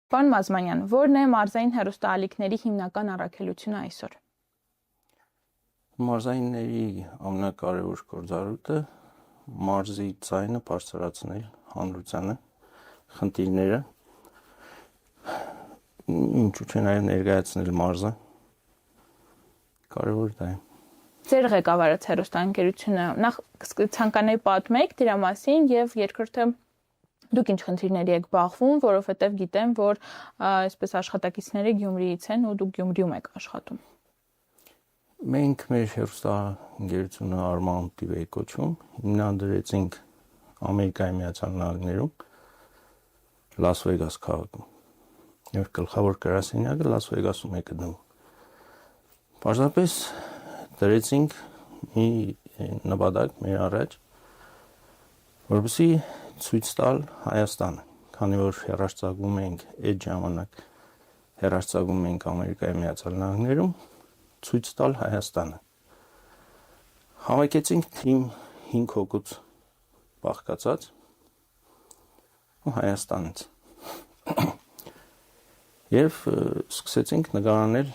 Պարոն Մազմանյան, ո՞րն է մարզային հեռուստաալիքների հիմնական առաքելությունը այսօր։ Մարզայինների ամենակարևոր գործառույթը մարզի ձայնը բարձրացնել հանրությանը, խնդիրները, ինչու՞ չէ նաև ներկայացնել մարզը, կարևոր դա է։ Ձեր ղեկավարած հեռուստաընկերությունը նախ ցանկանայի պատմեք դրա մասին եւ երկրորդը դուք ինչ խնդիրների եք բախվում, որովհետեւ գիտեմ, որ այսպես աշխատակիցները Գյումրիից են ու դուք Գյումրիում եք աշխատում։ Մենք մեր հեռուստաընկերությունը Armount TV կոչում, հիմնադրեցինք Ամերիկայի Միացյալ Նահանգներում, Լաս Վեգաս քաղաքում։ Մեր գլխավոր գրասենյակը Լաս Վեգասում է գտնվում։ Պարզապես դրեցինք մի նպատակ մեր առաջ, որպեսզի ցույց տալ Հայաստանը, քանի որ հեռարձակվում ենք այդ ժամանակ հեռարձակվում ենք Ամերիկայի Միացյալ Նահանգներում, ցույց տալ Հայաստանը։ Հավաքեցինք թիմ 5 հոգուց բաղկացած ու Հայաստանից։ Եվ սկսեցինք նկարանել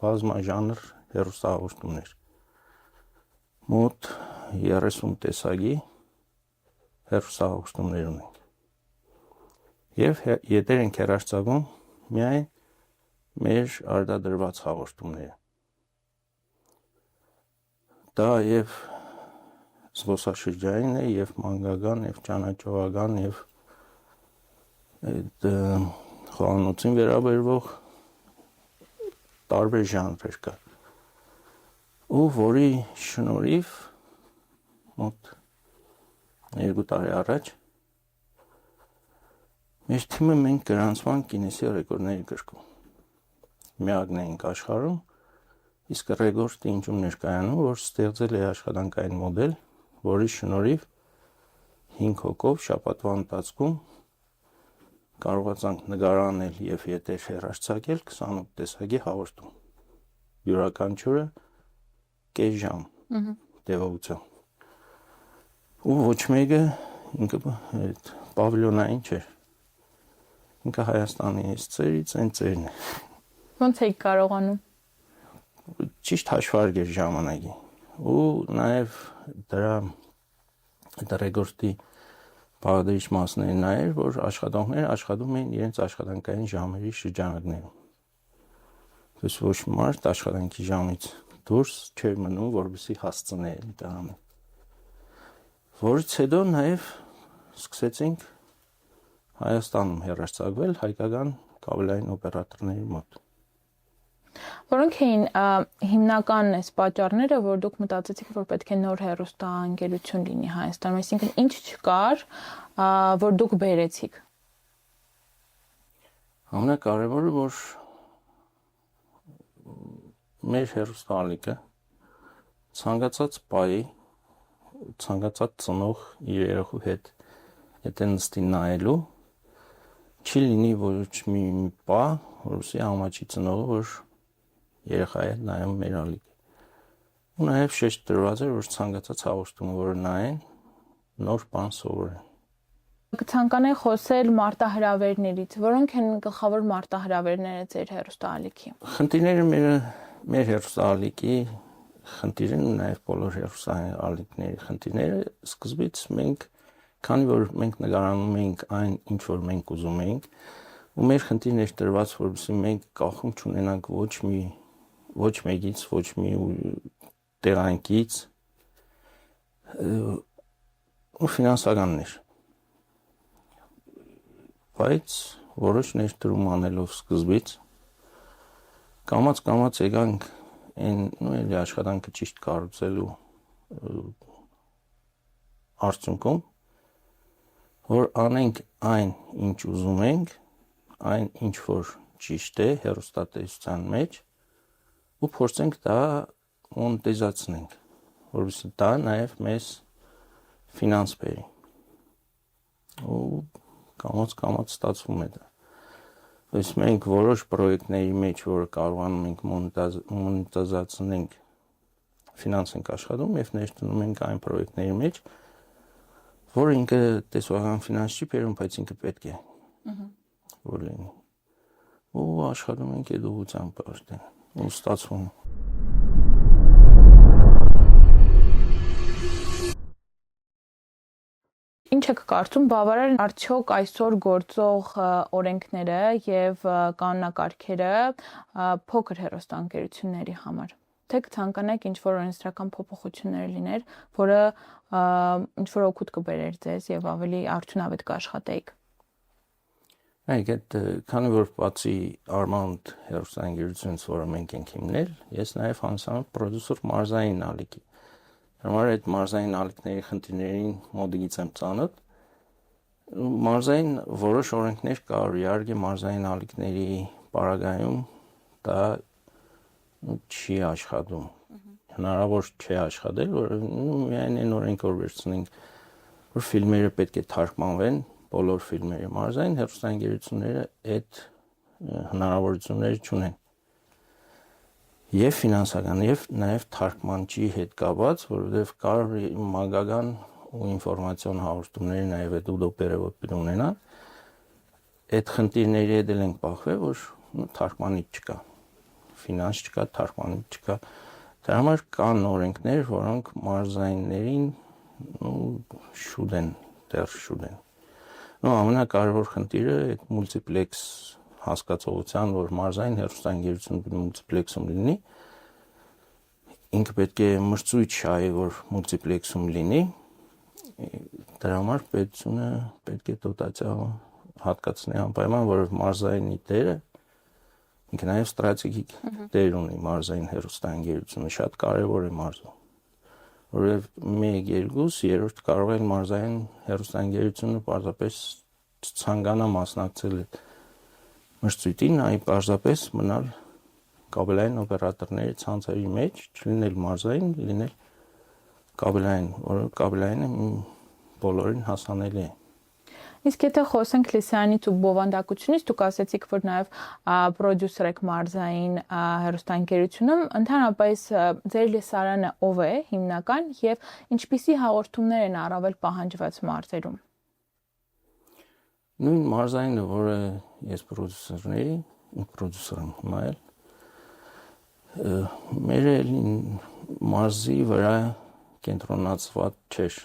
բազմաժանր հեռուստահաղորդումներ։ Մոտ 30 տեսակի հեռուստահաղորդումներ ունենք։ Եվ եթեր ենք հեռարձակում միայն մեր արտադրված հաղորդումները։ Դա եւ զբոսաշրջային է, եւ մանկական, եւ ճանաչողական, եւ այդ խոհանոցին վերաբերվող տարբեր ժանրեր կա։ Ու որի շնորհիվ մոտ 2 տարի առաջ մեր թիմը մենք գրանցվանք Գինեսի ռեկորդների գրքում։ Միակն ենք աշխարհում, իսկ ռեկորդը ինչու ներկայանում, որ ստեղծել է աշխատանքային մոդել, որի շնորհիվ 5 հոգով շաբաթվա ընթացքում կարողացանք նկարանել եւ եթեր հեռարձակել 28 տեսակի հաղորդում։ Յուրաքանչյուրը կես ժամ տևողությամբ։ Ու ոչ մեկը ինքը այդ պավիլյոնային չէր։ Ինքը Հայաստանի է ծերից այն ծերն է։ Ոնց եք կարողանում։ Ճիշտ հաշվարկ էր ժամանակի։ Ու նաև դրա ռեկորդի բաղադրիչ մասն նա էր, որ աշխատողները աշխատում էին իրենց աշխատանքային ժամերի շրջանակներում։ Դες ոչ մարդ աշխատանքի ժամից դուրս չէր մնում, որպեսզի հասցներ դրան։ Որից հետո նաև սկսեցինք Հայաստանում հեռարձակվել հայկական կաբելային օպերատորների մոտ։ Որոնք էին հիմնական այս պատճառները, որ դուք մտածեցիք, որ պետք է նոր հեռուստաընկերություն լինի Հայաստանում, այսինքն ինչ չկար, որ դուք բերեցիք։ Ամենակարևորը, որ մեր հեռուստաալիքը ցանկացած պահի ցանկացած ծնող իր երեխու հետ եթե նստի նայելու չի լինի ոչ մի պահ, որովհետեւ ամաչի ծնողը որ երեխայի հետ նայում մեր ալիքը։ Ու նաև շեշտ դրված էր, որ ցանկացած հաղորդումը, որ նայեն, նոր բան սովորեն։ Կցանկանայի խոսել մարտահրավերներից, որոնք են գլխավոր մարտահրավերները ձեր հեռուստաալիքի։ Խնդիրները մեր հեռուստաալիքի խնդիրն ու նաև բոլոր հեռուստաալիքների խնդիրները սկզբից մենք, քանի որ մենք նկարանում ենք այն, ինչ որ մենք ուզում ենք, ու մեր խնդիրն էր դրված, որովհետեւ մենք կախում չունենանք ոչ մեկից, ոչ մի տեղանքից ու ֆինանսականներ։ Բայց որոշ ներդրում անելով սկզբից կամաց եկանք այն աշխատանքը ճիշտ կառուցելու արդյունքում, որ անենք այն, ինչ ուզում ենք, այն, ինչ որ ճիշտ է հեռուստատեսության մեջ, ու փորձենք դա մոնետիզացնենք, որովհետեւ դա նաև մեզ ֆինանս բերի։ Ու կամաց ստացվում է դա։ Այս մենք որոշ պրոյեկտների մեջ, որ կարողանում ենք մոնետիզացնենք, ֆինանս ենք աշխատում եւ ներդնում ենք այն պրոյեկտների մեջ, որ ինքը տեսողական ֆինանս չի բերում, բայց ինքը պետք է որ լինի։ ու աշխատում ենք այդ ուղղությամբ արդեն ու ստացվում։ Ինչ եք կարծում, բավարար են արդյոք այսօր գործող օրենքները եւ կանոնակարգերը փոքր հեռուստաընկերությունների համար։ Թե կցանկանաք ինչ-որ օրենսդրական փոփոխություններ լիներ, որը ինչ-որ օգուտ կբերեր ձեզ եւ ավելի արդյունավետ կաշխատեիք։ Այդ քանի որ բացի Armand հեռուստաընկերությունից, որը մենք ենք հիմնել, ես նաեւ հանձնարարում պրոդյուսեր մարզային ալիքի։ Համար այդ մարզային ալիքների խնդիրներին մոդելից եմ ծանոթ։ Մարզային որոշ օրենքներ կար, իհարկե մարզային ալիքների պարագայում դա չի աշխատում։ Հնարավոր չէ աշխատել, որ միայն այն օրենք որ վերցնենք, որ ֆիլմերը պետք է թարգմանվեն, բոլոր ֆիլմերը մարզային հեռուստաընկերությունները այդ հնարավորությունները չունեն։ Եվ ֆինանսական, եւ նաեւ թարգմանչի հետ կապված, որովհետեւ կար մագական ու ինֆորմացիոն հաղորդումների նաեւ այդ ուդոպերևոտ ունենա, այդ խնդիրների հետ ենք բախվել, որ թարգմանիչ չկա, ֆինանս չկա, թարգմանիչ չկա։ Դրա համար կան օրենքներ, որոնք մարզայիններին շուտ են, դեռ շուտ են։ Ամենակարևոր խնդիրը այդ մուլտիպլեքս հասկացողության, որ մարզային հեռուստաընկերությունը մուլտիպլեքսում լինի, ինքը պետք է մրցույթ շահի, որ մուլտիպլեքսում լինի, դրա համար պետությունը պետք է դոտացիա հատկացնի անպայման, որ մարզայինի դերը ինքը նաև ստրատեգիկ դեր ունի մարզային հեռուստաընկերությունը, շատ կարևոր է մարզում, որովհետև 1-2-3 կարող են մարզային հեռուստաընկերությունը պարզապես ցանկանա մասնակցել մրցույթին, այ պարզապես մնալ կաբելային օպերատորների ցանցերի մեջ, չլինել մարզային, լինել կաբելային, որը կաբելայինը բոլորին հասանելի է։ Իսկ եթե խոսենք լիսարանից ու բովանդակությունից, դուք ասացիք, որ նաև պրոդյուսեր եք մարզային հեռուստաընկերությունում, ընդհանրապես ձեր լիսարանը ով է հիմնական եւ ինչպիսի հաղորդումներ են առավել պահանջված մարզերում։ Նույն մարզայինը, որը ես պրոդյուսերների, պրոդյուսեր եմ հիմա էլ, մեր մարզի վրա կենտրոնացված չէր։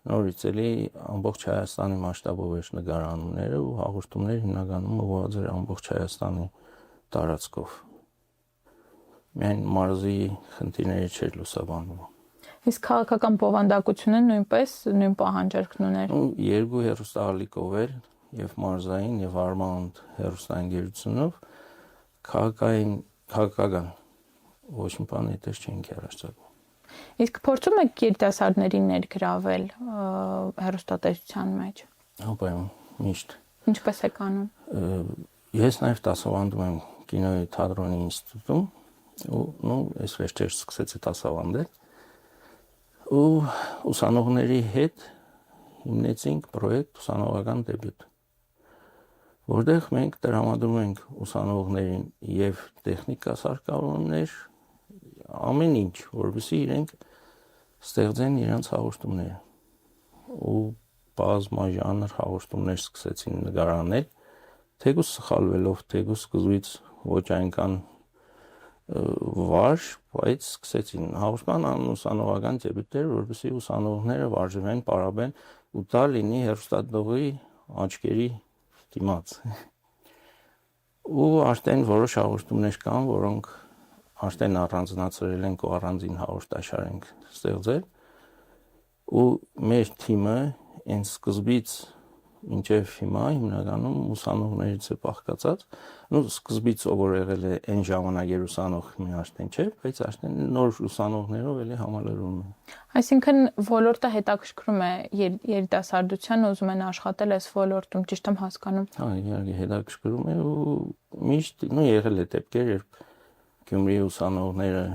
Նորից էլի ամբողջ Հայաստանի մասշտաբով էր նկարանումները ու հաղորդումները հիմնականում ուղղված էր ամբողջ Հայաստանի տարածքով։ Միայն մարզի խնդիրները չէր լուսաբանում։ Իսկ քաղաքական բովանդակությունը նույնպես նույն պահանջարկն ուներ։ Երկու հեռուստաալիքով էր եւ մարզային եւ Armand հեռուստաընկերությունով քաղաքական ոչ մի բան այդպես չենք հեռարձակում։ Իսկ փորձում եք երիտասարդներին ներգրավել հեռուստատեսության մեջ։ Անպայման, միշտ։ Ինչպես եք անում։ Ես նաև դասավանդում եմ կինոյի թատրոնի ինստիտուտում ու այս վերջերս սկսեցի դասավանդել ու ուսանողների հետ հիմնեցինք պրոյեկտ ուսանողական դեբյուտ, որտեղ մենք տրամադրում ենք ուսանողներին եւ տեխնիկա սարքավորումներ, ամեն ինչ, որովհետեւ իրենք ստեղծեն իրենց հաղորդումները ու բազմաժանր հաղորդումներ սկսեցին նկարանել, թեկուզ սխալվելով, թեկուզ սկզբից ոչ այնքան վարժ, բայց սկսեցին հաղորդման ուսանողական դեբյուտեր, որովհետեւ ուսանողները վարժվեն, պարապեն ու դա լինի հեռուստադողի աչքերի դիմաց։ Ու արդեն որոշ հաղորդումներ կան, որոնք արդեն առանձնացրել ենք ու առանձին հաղորդաշար ենք ստեղծել ու մեր թիմը այն սկզբից մինչև հիմա հիմնականում ուսանողներից է բաղկացած, սկզբից ով որ եղել է այն ժամանակ ուսանող մի արդեն չէ, բայց արդեն նոր ուսանողներով էլի համալրում են։ Այսինքն ոլորտը հետաքրքրում է երիտասարդության, ուզում են աշխատել այս ոլորտում, ճիշտ եմ հասկանում։ Հա, իհարկե հետաքրքրում է ու միշտ եղել է դեպքեր, երբ Գյումրիի ուսանողները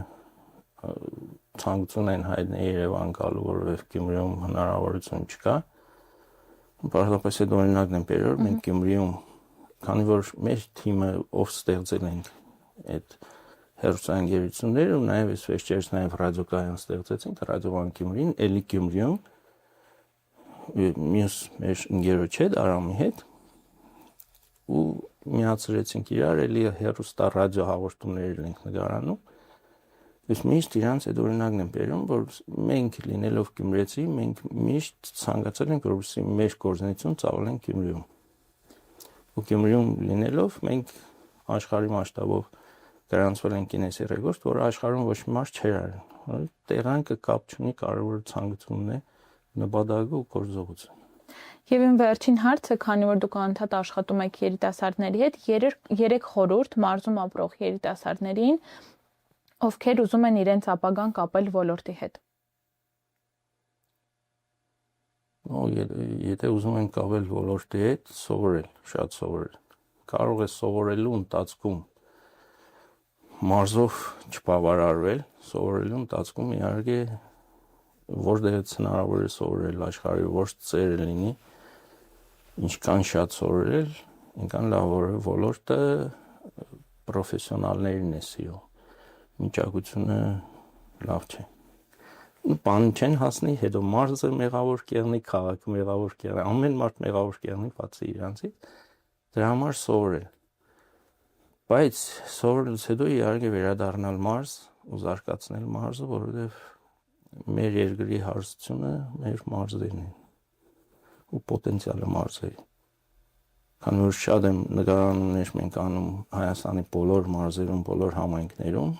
ցանկություն են հայտնել Երևան գալու, որովհետև Գյումրիում հնարավորություն չկա։ Պարզապես այդ օրինակն եմ բերել, մենք Գյումրիում, քանի որ մեր թիմը ով ստեղծել ենք այդ հեռուստաընկերությունները ու նաև այս վերջերս նաև ռադիոկայան ստեղծեցինք, ռադիոկայան Գյումրին, էլի Գյումրիում մյուս մեր ընկերոջ հետ, Արամի հետ ու միացրեցինք իրար, էլի հեռուստա ռադիո հաղորդումներ ենք նկարանում։ Իսկ միշտ իրանց այդ օրինակն եմ բերում, որ մենք լինելով գյումրեցի, մենք միշտ ցանկացել ենք, որպեսզի մեր գործունեություն ծավալենք Գյումրիում։ Ու Գյումրիում լինելով մենք աշխարհի մասշտաբով գրանցվել ենք Գինեսի ռեկորդ, որը աշխարհում ոչ մի մարդ չէր արել։ Տեղանքը կապ չունի, կարևորը ցանկությունն է, նպատակը ու գործողությունը։ Եվ իմ վերջին հարցը, քանի որ դուք անդադ աշխատում եք երիտասարդների հետ, երեք խորհուրդ մարզում ապրող երիտասարդներին, ովքեր ուզում են իրենց ապագան կապել ոլորտի հետ։ Եթե ուզում են կապել ոլորտի հետ, սովորել, շատ սովորել։ Կարող է սովորելու ընթացքում մարզով չբավարարվել, սովորելու ընթացքում իհարկե որտեղից հնարավոր է սովորել աշխարհի ոչ ծերը լինի, ինչքան շատ սովորել, այնքան լավ ոլորտը պրոֆեսիոնալներին է սիրում։ Միջակությունը լավ չէ։ Բան չեն հասնի, հետո մարզը մեղավոր կեղնի, քաղաքը մեղավոր կեղնի, ամեն մարդ մեղավոր կեղնի, բացի իրանցից, դրա համար սովորել։ Բայց սովորելուց հետո իհարկե վերադառնալ մարզ ու զարգացնել մարզը, որովհետև մեր երկրի հարստությունը մեր մարզերն են ու պոտենցիալը մարզերի։ Քանի որ շատ եմ նկարաններ մենք անում Հայաստանի բոլոր մարզերում, բոլոր համայնքներում,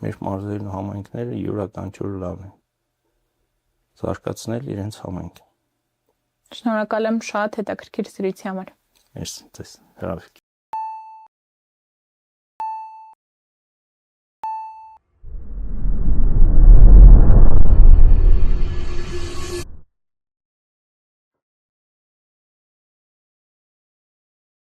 մեր մարզերն ու համայնքները յուրաքանչյուր լավ են։ Զարգացնել իրենց համայնքը։ Շնորհակալ եմ շատ հետաքրքիր զրույցի համար։ Մերսի, հրավիրք։